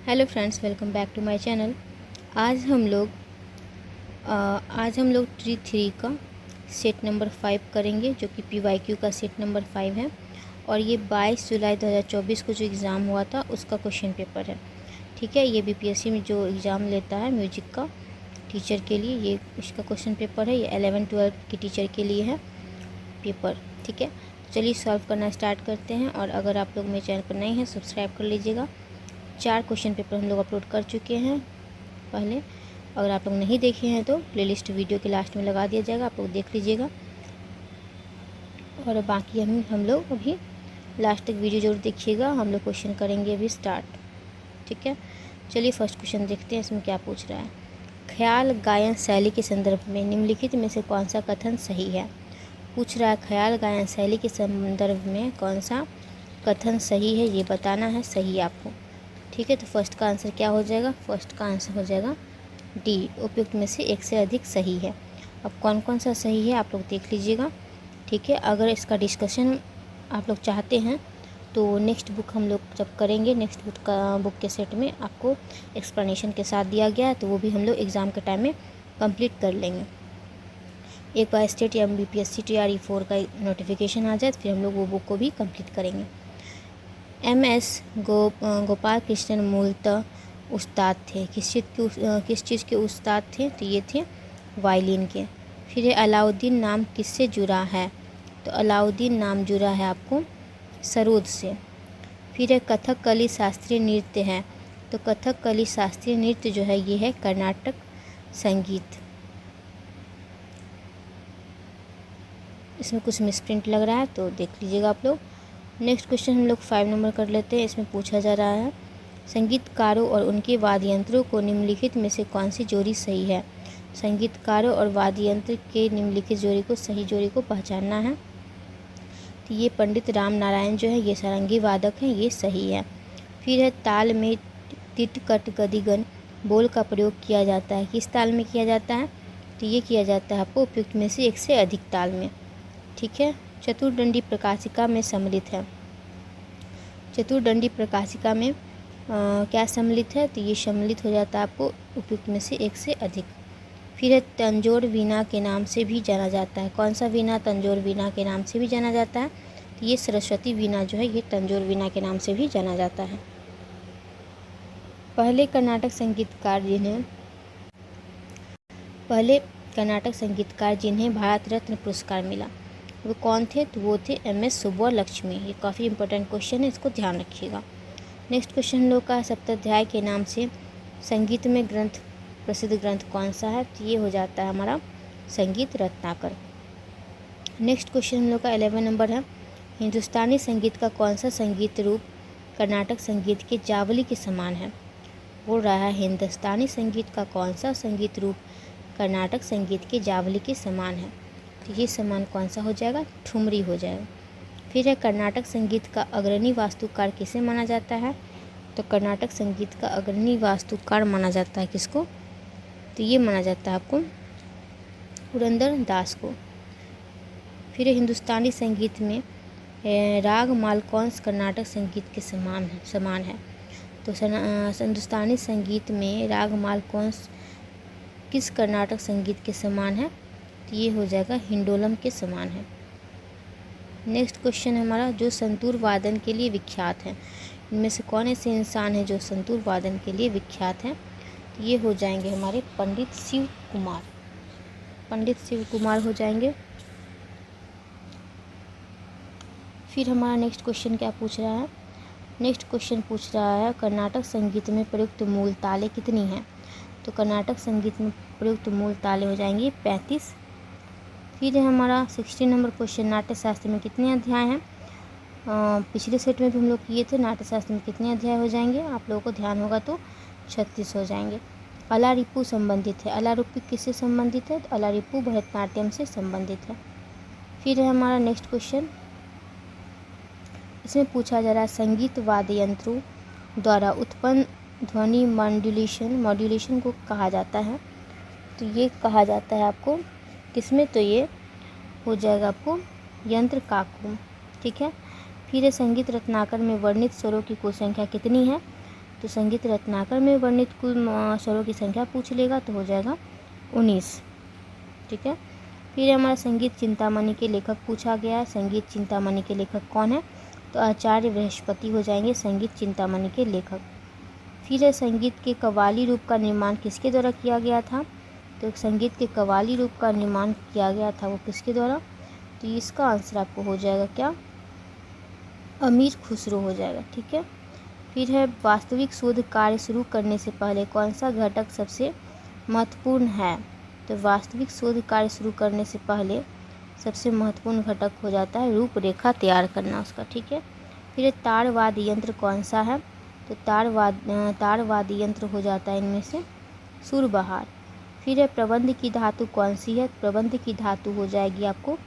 Hello friends, welcome back to my channel. आज हम लोग ट्री 3 का सेट नंबर 5 करेंगे, जो कि PYQ का सेट नंबर 5 है। और ये 22 जुलाई 2024 को जो एग्ज़ाम हुआ था उसका क्वेश्चन पेपर है। ठीक है, ये BPSC में जो एग्ज़ाम लेता है म्यूजिक का टीचर के लिए, ये इसका क्वेश्चन पेपर है। ये 11-12 के टीचर के लिए है पेपर। ठीक है, तो चलिए सॉल्व करना स्टार्ट करते हैं। और अगर आप लोग मेरे चैनल पर नए हैं, सब्सक्राइब कर लीजिएगा। 4 क्वेश्चन पेपर हम लोग अपलोड कर चुके हैं पहले। अगर आप लोग नहीं देखे हैं तो प्लेलिस्ट वीडियो के लास्ट में लगा दिया जाएगा, आप लोग देख लीजिएगा। और बाकी हम लोग अभी लास्ट तक वीडियो जरूर देखिएगा। हम लोग क्वेश्चन करेंगे अभी स्टार्ट। ठीक है, चलिए फर्स्ट क्वेश्चन देखते हैं, इसमें क्या पूछ रहा है। ख्याल गायन शैली के संदर्भ में निम्नलिखित में से कौन सा कथन सही है। पूछ रहा है ख्याल गायन शैली के संदर्भ में कौन सा कथन सही है, ये बताना है सही आपको। ठीक है, तो फर्स्ट का आंसर क्या हो जाएगा। फर्स्ट का आंसर हो जाएगा डी, उपयुक्त में से एक से अधिक सही है। अब कौन कौन सा सही है आप लोग देख लीजिएगा। ठीक है, अगर इसका डिस्कशन आप लोग चाहते हैं तो नेक्स्ट बुक हम लोग जब करेंगे, नेक्स्ट बुक के सेट में आपको एक्सप्लेनेशन के साथ दिया गया है, तो वो भी हम लोग एग्ज़ाम के टाइम में कंप्लीट कर लेंगे। एक बार स्टेट या BPSC TRE 4 का नोटिफिकेशन आ जाए तो फिर हम लोग वो बुक को भी कंप्लीट करेंगे। MS गोपाल कृष्णन मूलतः उस्ताद थे, किस चीज़ के उस्ताद थे, तो ये थे वायलिन के। फिर है अलाउद्दीन नाम किससे जुड़ा है, तो अलाउद्दीन नाम जुड़ा है आपको सरोद से। फिर है कथकली शास्त्रीय नृत्य है, तो कथकली शास्त्रीय नृत्य जो है ये है कर्नाटक संगीत। इसमें कुछ मिसप्रिंट लग रहा है तो देख लीजिएगा आप लोग। नेक्स्ट क्वेश्चन हम लोग 5 नंबर कर लेते हैं। इसमें पूछा जा रहा है संगीतकारों और उनके वाद्य यंत्रों को निम्नलिखित में से कौन सी जोड़ी सही है। संगीतकारों और वाद्य यंत्र के निम्नलिखित जोड़ी को सही जोड़ी को पहचानना है। तो ये पंडित राम नारायण जो है ये सारंगी वादक हैं, ये सही है। फिर है ताल में तिट कट गदिगन बोल का प्रयोग किया जाता है, किस ताल में किया जाता है, तो ये किया जाता है आपको उपयुक्त में से एक से अधिक ताल में। ठीक है, चतुर्दंडी प्रकाशिका में सम्मिलित है। चतुर्दंडी प्रकाशिका में क्या सम्मिलित है, तो ये सम्मिलित हो जाता है आपको उपयुक्त में से एक से अधिक। फिर है तंजोर वीणा के नाम से भी जाना जाता है, कौन सा वीणा तंजोर वीणा के नाम से भी जाना जाता है, तो ये सरस्वती वीणा जो है ये तंजोर वीणा के नाम से भी जाना जाता है। पहले कर्नाटक संगीतकार जिन्हें भारत रत्न पुरस्कार मिला वो कौन थे, तो वो थे MS सुब्बलक्ष्मी। ये काफ़ी इंपॉर्टेंट क्वेश्चन है, इसको ध्यान रखिएगा। नेक्स्ट क्वेश्चन हम लोग का सप्ताध्याय के नाम से संगीत में ग्रंथ प्रसिद्ध ग्रंथ कौन सा है, तो ये हो जाता है हमारा संगीत रत्नाकर। नेक्स्ट क्वेश्चन हम लोग का 11 नंबर है। हिंदुस्तानी संगीत का कौन सा संगीत रूप कर्नाटक संगीत के जावली के समान है। बोल रहा है हिंदुस्तानी संगीत का कौन सा संगीत रूप कर्नाटक संगीत के जावली के समान है, तो ये समान कौन सा हो जाएगा, ठुमरी हो जाएगा। फिर है कर्नाटक संगीत का अग्रणी वास्तुकार किसे माना जाता है, तो कर्नाटक संगीत का अग्रणी वास्तुकार माना जाता है किसको, तो ये माना जाता है आपको पुरंदर दास को। फिर हिंदुस्तानी संगीत में राग मालकौंस कर्नाटक संगीत के समान है। तो हिंदुस्तानी संगीत में राग मालकौंस किस कर्नाटक संगीत के समान है, तो ये हो जाएगा हिंडोलम के समान है। नेक्स्ट क्वेश्चन हमारा जो संतूर वादन के लिए विख्यात है, इनमें से कौन ऐसे इंसान है जो संतूर वादन के लिए विख्यात हैं, तो ये हो जाएंगे हमारे पंडित शिव कुमार हो जाएंगे। फिर हमारा नेक्स्ट क्वेश्चन क्या पूछ रहा है। नेक्स्ट क्वेश्चन पूछ रहा है कर्नाटक संगीत में प्रयुक्त मूल ताले कितनी हैं, तो कर्नाटक संगीत में प्रयुक्त मूल ताले हो जाएंगे 35। फिर है हमारा 16 नंबर क्वेश्चन नाट्यशास्त्र में कितने अध्याय हैं। पिछले सेट में भी हम लोग किए थे, नाट्यशास्त्र में कितने अध्याय हो जाएंगे, आप लोगों को ध्यान होगा तो 36 हो जाएंगे। अलारिपू संबंधित है, अलारिपू किससे संबंधित है, तो अलारिपू भरतनाट्यम से संबंधित है। फिर है हमारा नेक्स्ट क्वेश्चन, इसमें पूछा जा रहा है संगीत वाद्य यंत्रों द्वारा उत्पन्न ध्वनि मॉड्यूलेशन को कहा जाता है, तो ये कहा जाता है आपको किसमें, तो ये हो जाएगा आपको यंत्र काकू। ठीक है, फिर संगीत रत्नाकर में वर्णित स्वरों की कुल संख्या कितनी है, तो संगीत रत्नाकर में वर्णित कुल स्वरों की संख्या पूछ लेगा तो हो जाएगा 19। ठीक है। फिर हमारा संगीत चिंतामणि के लेखक पूछा गया है। संगीत चिंतामणि के लेखक कौन है? तो आचार्य बृहस्पति हो जाएंगे संगीत चिंतामणि के लेखक। फिर है संगीत के कव्वाली रूप का निर्माण किसके द्वारा किया गया था? तो संगीत के कव्वाली रूप का निर्माण किया गया था वो किसके द्वारा? तो इसका आंसर आपको हो जाएगा क्या? अमीर खुसरो हो जाएगा। ठीक है। फिर है वास्तविक शोध कार्य शुरू करने से पहले कौन सा घटक सबसे महत्वपूर्ण है? तो वास्तविक शोध कार्य शुरू करने से पहले सबसे महत्वपूर्ण घटक हो जाता है रूपरेखा तैयार करना उसका। ठीक है। फिर है तार वाद्य यंत्र कौन सा है? तो तार वाद्य यंत्र हो जाता है इनमें से सुरबहार। फिर है प्रबंध की धातु कौन सी है? प्रबंध की धातु हो जाएगी आपको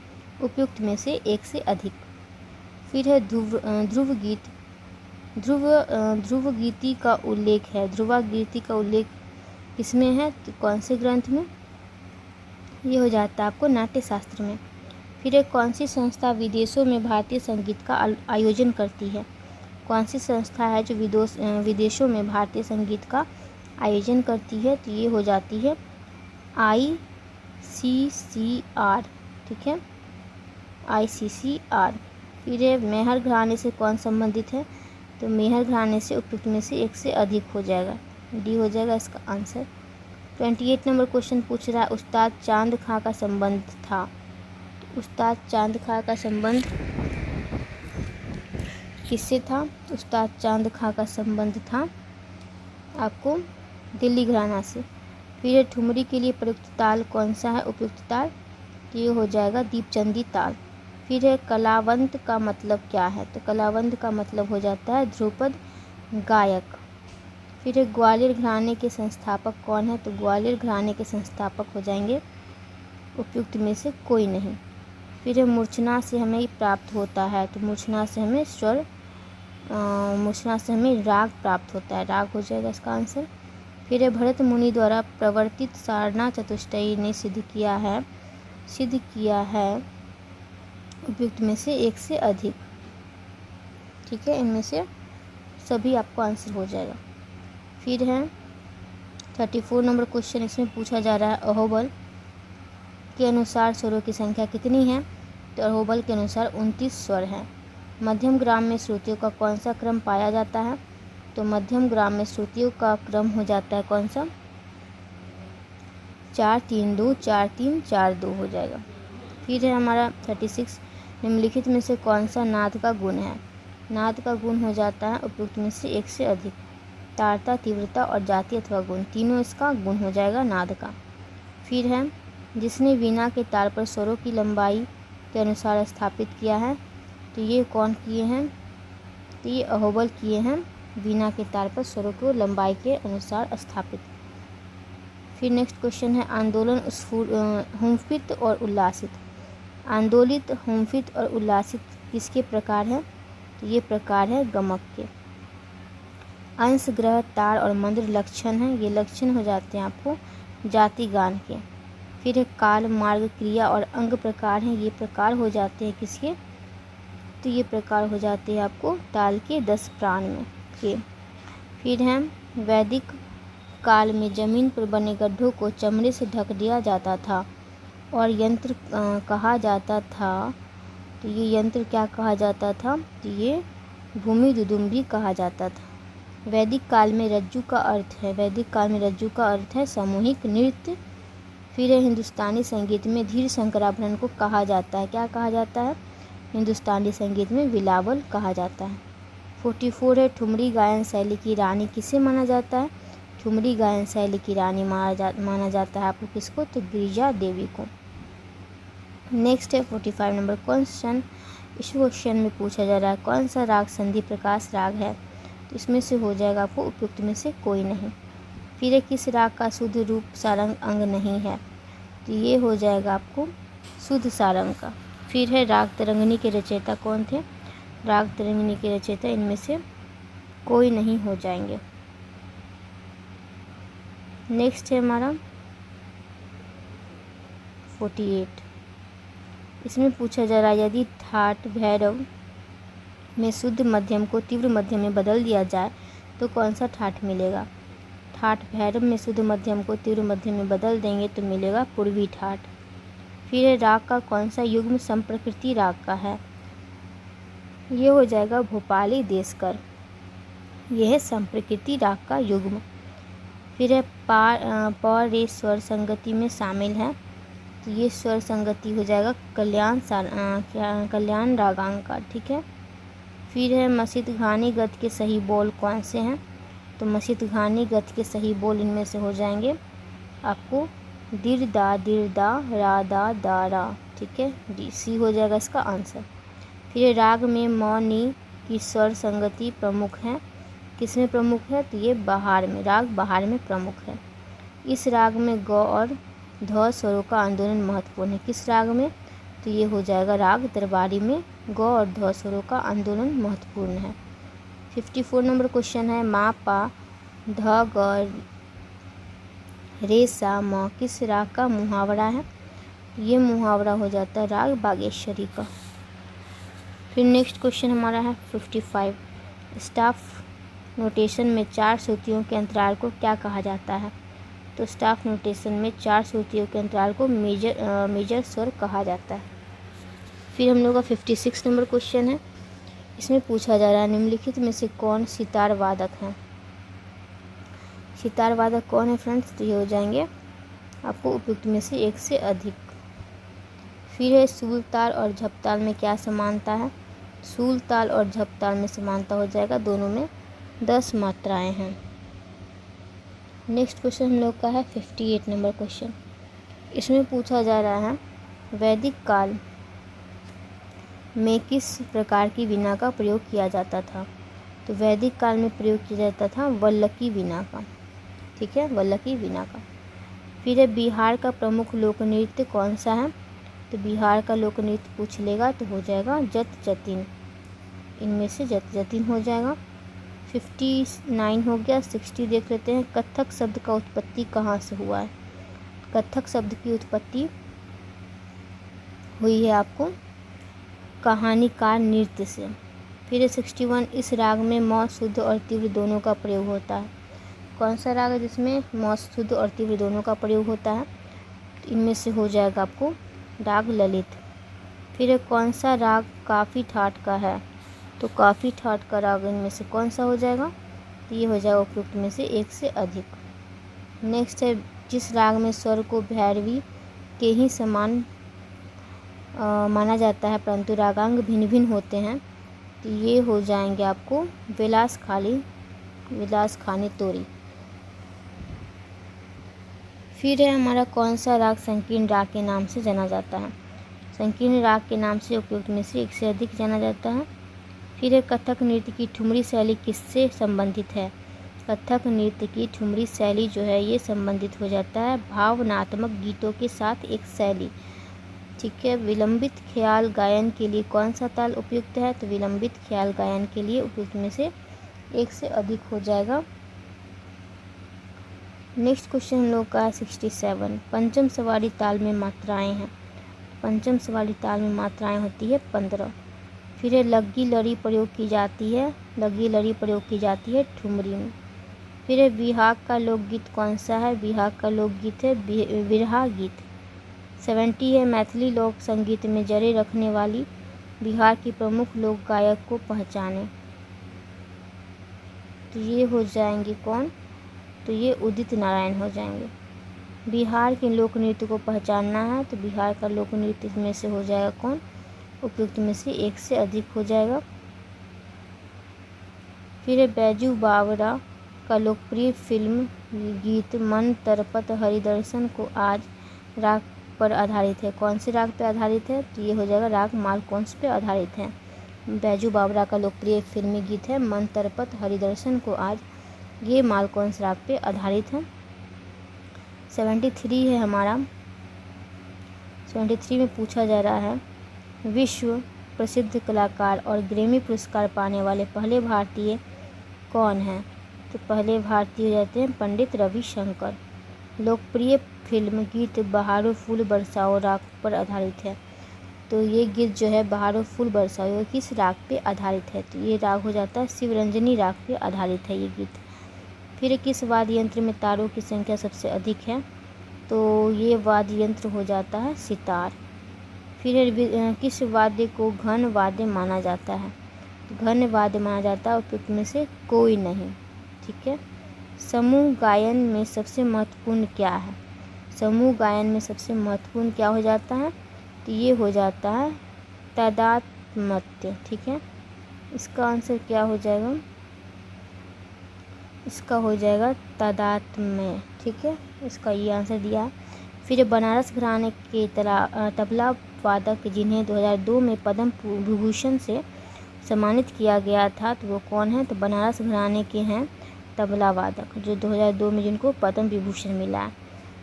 उपयुक्त में से एक से अधिक। फिर है ध्रुव गीति का उल्लेख है। ध्रुवा गीति का उल्लेख किसमें है? तो कौन से ग्रंथ में? ये हो जाता है आपको नाट्य शास्त्र में। फिर एक कौन सी संस्था विदेशों में भारतीय संगीत का आयोजन करती है? कौन सी संस्था है जो विदेशों में भारतीय संगीत का आयोजन करती है? तो ये हो जाती है ICCR। ठीक है, ICCR। फिर ये मेहर घराने से कौन संबंधित है? तो मेहर घराने से उपयुक्त में से एक से अधिक हो जाएगा, डी हो जाएगा इसका आंसर। 28 नंबर क्वेश्चन पूछ रहा है उस्ताद चांद खां का संबंध था। तो उस्ताद चांद खां का संबंध किससे था? उस्ताद चांद खां का संबंध था आपको दिल्ली घराना से। फिर ठुमरी के लिए प्रयुक्त ताल कौन सा है? उपयुक्त ताल तो ये हो जाएगा दीपचंदी ताल। फिर है कलावंत का मतलब क्या है? तो कलावंत का मतलब हो जाता है ध्रुपद गायक। फिर है ग्वालियर घराने के संस्थापक कौन है? तो ग्वालियर घराने के संस्थापक हो जाएंगे उपयुक्त में से कोई नहीं। फिर है मूर्छना से हमें प्राप्त होता है। तो मूर्छना से हमें मूर्छना से हमें राग प्राप्त होता है, राग हो जाएगा इसका आंसर। फिर है भरत मुनि द्वारा प्रवर्तित सारना चतुष्टयी ने सिद्ध किया है उपयुक्त में से एक से अधिक। ठीक है, इनमें से सभी आपको आंसर हो जाएगा। फिर है 34 नंबर क्वेश्चन, इसमें पूछा जा रहा है अहोबल के अनुसार स्वरों की संख्या कितनी है? तो अहोबल के अनुसार 29 स्वर हैं। मध्यम ग्राम में श्रुतियों का कौन सा क्रम पाया जाता है? तो मध्यम ग्राम में श्रुतियों का क्रम हो जाता है कौन सा? 4-3-2 4-3-4-2 हो जाएगा। फिर है हमारा 36 निम्नलिखित में से कौन सा नाद का गुण है? नाद का गुण हो जाता है उपयुक्त में से एक से अधिक। तारता, तीव्रता और जाति अथवा गुण तीनों इसका गुण हो जाएगा नाद का। फिर है जिसने वीणा के तार पर स्वरों की लंबाई के अनुसार स्थापित किया है। तो ये कौन किए हैं? तो ये अहोबल किए हैं वीणा के तार पर स्वरों को लंबाई के अनुसार स्थापित। फिर नेक्स्ट क्वेश्चन है आंदोलन हुंफित और उल्लासित। आंदोलित, हुंफित और उल्लासित किसके प्रकार है? तो ये प्रकार है गमक के। अंश, ग्रह, तार और मंद्र लक्षण हैं, ये लक्षण हो जाते हैं आपको जाति गान के। फिर है काल, मार्ग, क्रिया और अंग प्रकार हैं, ये प्रकार हो जाते हैं किसके? तो ये प्रकार हो जाते हैं आपको ताल के 10 प्राण में के। फिर है वैदिक काल में जमीन पर बने गड्ढों को चमड़े से ढक दिया जाता था और यंत्र कहा जाता था। तो ये यंत्र क्या कहा जाता था? तो ये भूमि दुदुम्बी कहा जाता था। वैदिक काल में रज्जु का अर्थ है सामूहिक नृत्य। फिर है हिंदुस्तानी संगीत में धीर शंकराभरण को कहा जाता है, क्या कहा जाता है? हिंदुस्तानी संगीत में बिलावल कहा जाता है। 44 है ठुमरी गायन शैली की रानी किसे माना जाता है? ठुमरी गायन शैली की रानी माना जाता है आपको किसको? तो गिरिजा देवी को। नेक्स्ट है 45 नंबर क्वेश्चन, इस क्वेश्चन में पूछा जा रहा है कौन सा राग संधि प्रकाश राग है? तो इसमें से हो जाएगा आपको उपयुक्त में से कोई नहीं। फिर किस राग का शुद्ध रूप सारंग अंग नहीं है? तो ये हो जाएगा आपको शुद्ध सारंग का। फिर है राग तरंगिणी के रचयिता कौन थे? राग तरंगिणी के रचयिता इनमें से कोई नहीं हो जाएंगे। नेक्स्ट है हमारा 48, इसमें पूछा जा रहा है यदि ठाट भैरव में शुद्ध मध्यम को तीव्र मध्यम में बदल दिया जाए तो कौन सा ठाठ मिलेगा? ठाठ भैरव में शुद्ध मध्यम को तीव्र मध्यम में बदल देंगे तो मिलेगा पूर्वी ठाठ। फिर राग का कौन सा युग्म संप्रकृति राग का है? ये हो जाएगा भोपाली देशकर, यह है संप्रकृति राग का युग्म। फिर है प रे स्वर संगति में शामिल है, तो ये स्वर संगति हो जाएगा कल्याण रागांग का। ठीक है। फिर है मसित घानी गत के सही बोल कौन से हैं? तो मसित घानी गत के सही बोल इनमें से हो जाएंगे आपको दिर दा रा दा रा। ठीक है, डी सी हो जाएगा इसका आंसर। फिर राग में म नी की स्वर संगति प्रमुख है, किसमें प्रमुख है? तो ये बहार में, राग बहार में प्रमुख है। इस राग में ग और ध स्वरों का आंदोलन महत्वपूर्ण है, किस राग में? तो ये हो जाएगा राग दरबारी में ग और ध स्वरों का आंदोलन महत्वपूर्ण है। 54 नंबर क्वेश्चन है मा पा ध ग रे सा म किस राग का मुहावरा है? ये मुहावरा हो जाता है राग बागेश्वरी का। फिर नेक्स्ट क्वेश्चन हमारा है 55, स्टाफ नोटेशन में 4 श्रुतियों के अंतराल को क्या कहा जाता है? तो स्टाफ नोटेशन में 4 श्रुतियों के अंतराल को मेजर स्वर कहा जाता है। फिर हम लोग का 56 नंबर क्वेश्चन है, इसमें पूछा जा रहा है निम्नलिखित में से कौन सितार वादक है? सितार वादक कौन है फ्रेंड्स? तो ये हो जाएंगे आपको उपयुक्त में से एक से अधिक। फिर है सूल ताल और झपताल में क्या समानता है? सूल ताल और झपताल में समानता हो जाएगा, दोनों में 10 मात्राएं हैं। नेक्स्ट क्वेश्चन हम लोग का है 58 नंबर क्वेश्चन, इसमें पूछा जा रहा है वैदिक काल में किस प्रकार की वीणा का प्रयोग किया जाता था? तो वैदिक काल में प्रयोग किया जाता था वल्लकी वीणा का। ठीक है, वल्लकी वीणा का। फिर है बिहार का प्रमुख लोक नृत्य कौन सा है? तो बिहार का लोक नृत्य पूछ लेगा तो हो जाएगा जत जतिन, इनमें से जत जतिन हो जाएगा। 59 हो गया। 60 देख लेते हैं, कथक शब्द का उत्पत्ति कहाँ से हुआ है? कथक शब्द की उत्पत्ति हुई है आपको कहानीकार नृत्य से। फिर 61, इस राग में म शुद्ध और तीव्र दोनों का प्रयोग होता है, कौन सा राग है जिसमें म शुद्ध और तीव्र दोनों का प्रयोग होता है? तो इनमें से हो जाएगा आपको राग ललित। फिर कौन सा राग काफ़ी ठाठ का है? तो काफ़ी ठाठ का राग इनमें से कौन सा हो जाएगा? तो ये हो जाएगा उपयुक्त में से एक से अधिक। नेक्स्ट है जिस राग में स्वर को भैरवी के ही समान माना जाता है परंतु रागांग भिन्न भिन्न होते हैं, तो ये हो जाएंगे आपको विलास खानी तोरी। फिर है हमारा कौन सा राग संकीर्ण राग के नाम से जाना जाता है? संकीर्ण राग के नाम से उपयुक्त में से एक से अधिक जाना जाता है। फिर है कथक नृत्य की ठुमरी शैली किससे संबंधित है? कथक नृत्य की ठुमरी शैली जो है ये संबंधित हो जाता है भावनात्मक गीतों के साथ एक शैली। ठीक है। विलंबित ख्याल गायन के लिए कौन सा ताल उपयुक्त है? तो विलंबित ख्याल गायन के लिए उपयुक्त में से एक से अधिक हो जाएगा। नेक्स्ट क्वेश्चन हम लोग का है 67, पंचम सवारी ताल में मात्राएं हैं। पंचम सवारी ताल में मात्राएं होती है 15। फिर है लग्गी लड़ी प्रयोग की जाती है, लग्गी लड़ी प्रयोग की जाती है ठुमरी में। फिर है बिहाग का लोकगीत कौन सा है? बिहाग का लोकगीत है बिरहा गीत। 70 है मैथिली लोक संगीत में जड़ें रखने वाली बिहार की प्रमुख लोक गायक को पहचाने। तो ये हो जाएंगे कौन? तो ये उदित नारायण हो जाएंगे। बिहार के लोक नृत्य को पहचानना है तो बिहार का लोक नृत्य में से हो जाएगा कौन? उपयुक्त में से एक से अधिक हो जाएगा। फिर है बैजू बावरा का लोकप्रिय फिल्म गीत मन तरपत हरिदर्शन को आज राग पर आधारित है, कौन से राग पर आधारित है? तो ये हो जाएगा राग मालकोंस पे आधारित है। बैजू बावरा का लोकप्रिय फिल्मी गीत है मन तरपत हरिदर्शन को आज, ये मालकोंस राग पे आधारित है। 73 है हमारा। 73 में पूछा जा रहा है विश्व प्रसिद्ध कलाकार और ग्रैमी पुरस्कार पाने वाले पहले भारतीय कौन हैं? तो पहले भारतीय हो जाते हैं पंडित रविशंकर। लोकप्रिय फिल्म गीत बहारो फूल बरसाओ राग पर आधारित है, तो ये गीत जो है बहारो फूल बरसा ये किस राग पे आधारित है? तो ये राग हो जाता है शिवरंजनी राग पे आधारित है ये गीत। फिर किस वाद्य यंत्र में तारों की संख्या सबसे अधिक है? तो ये वाद्य यंत्र हो जाता है सितार। फिर किस वाद्य को घन वाद्य माना जाता है? तो घन वाद्य माना जाता है उपयुक्त में से कोई नहीं। ठीक है। समूह गायन में सबसे महत्वपूर्ण क्या है? समूह गायन में सबसे महत्वपूर्ण क्या हो जाता है? तो ये हो जाता है तादात्म्य। ठीक है। इसका आंसर क्या हो जाएगा? इसका हो जाएगा तादात्म्य। ठीक है, इसका ये आंसर दिया है। फिर बनारस घराने के तबला वादक जिन्हें 2002 में पद्म विभूषण से सम्मानित किया गया था, तो वो कौन है? तो बनारस घराने के हैं तबला वादक जो 2002 में जिनको पद्म विभूषण मिला है,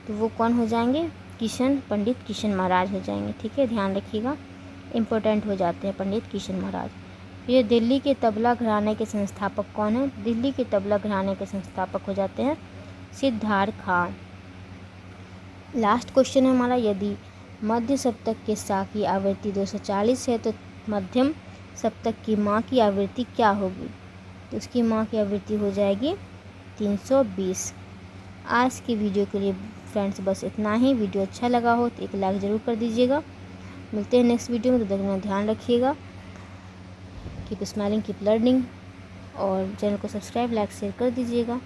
तो वो कौन हो जाएंगे? पंडित किशन महाराज हो जाएंगे। ठीक है, ध्यान रखिएगा, इम्पोर्टेंट हो जाते हैं पंडित किशन महाराज। फिर दिल्ली के तबला घराने के संस्थापक कौन है? दिल्ली के तबला घराने के संस्थापक हो जाते हैं सिद्धार्थ खान। लास्ट क्वेश्चन है हमारा, यदि मध्य सप्तक के सा की आवृत्ति 240 है तो मध्यम सप्तक की माँ की आवृत्ति क्या होगी? तो उसकी माँ की आवृत्ति हो जाएगी 320। आज की वीडियो के लिए फ्रेंड्स बस इतना ही। वीडियो अच्छा लगा हो तो एक लाइक ज़रूर कर दीजिएगा। मिलते हैं नेक्स्ट वीडियो में, तो तक में ध्यान रखिएगा। कीप स्माइलिंग, कीप लर्निंग, और चैनल को सब्सक्राइब, लाइक, शेयर कर दीजिएगा।